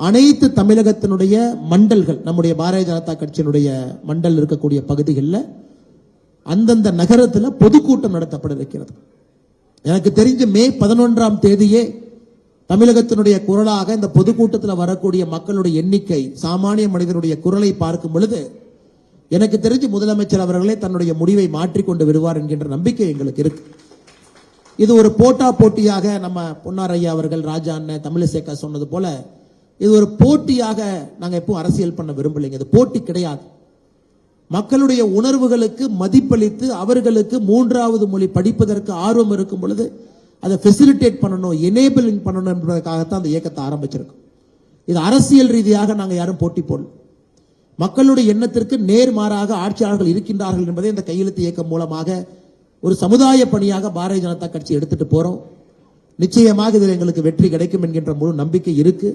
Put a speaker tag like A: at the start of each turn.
A: அனைத்து தமிழகத்தினுடைய மண்டல்கள், நம்முடைய பாரதிய ஜனதா கட்சியினுடைய மண்டல் இருக்கக்கூடிய பகுதிகளில் அந்தந்த நகரத்தில் பொதுக்கூட்டம் நடத்தப்பட இருக்கிறது. எனக்கு தெரிஞ்ச மே 11ஆம் தேதியே தமிழகத்தினுடைய குரலாக இந்த பொதுக்கூட்டத்தில் வரக்கூடிய மக்களுடைய எண்ணிக்கை, சாமானிய மனிதனுடைய குரலை பார்க்கும் பொழுது எனக்கு தெரிஞ்சு முதலமைச்சர் அவர்களே தன்னுடைய முடிவை மாற்றிக்கொண்டு வருவார் என்கின்ற நம்பிக்கை எங்களுக்கு இருக்கு. இது ஒரு போட்டியாக நம்ம பொன்னார் ஐயா அவர்கள், ராஜா அண்ணன், தமிழிசைக்கா சொன்னது போல இது ஒரு போட்டியாக நாங்க எப்பவும் அரசியல் பண்ண விரும்பலைங்க. இது போட்டி கிடையாது. மக்களுடைய உணர்வுகளுக்கு மதிப்பளித்து அவர்களுக்கு மூன்றாவது மொழி படிப்பதற்கு ஆர்வம் இருக்கும் பொழுது அதை ஃபெசிலிட்டேட் பண்ணணும், எனேபிளிங் பண்ணணும் என்பதற்காகத்தான் அந்த இயக்கத்தை ஆரம்பிச்சிருக்கோம். இது அரசியல் ரீதியாக நாங்க யாரும் போட்டி போடல. மக்களுடைய எண்ணத்திற்கு நேர்மாறாக ஆட்சியாளர்கள் இருக்கின்றார்கள் என்பதை இந்த கையெழுத்து இயக்கம் மூலமாக ஒரு சமுதாய பணியாக பாரதிய ஜனதா கட்சி எடுத்துட்டு போறோம். நிச்சயமாக இதில் எங்களுக்கு வெற்றி கிடைக்கும் என்கின்ற முழு நம்பிக்கை இருக்கு.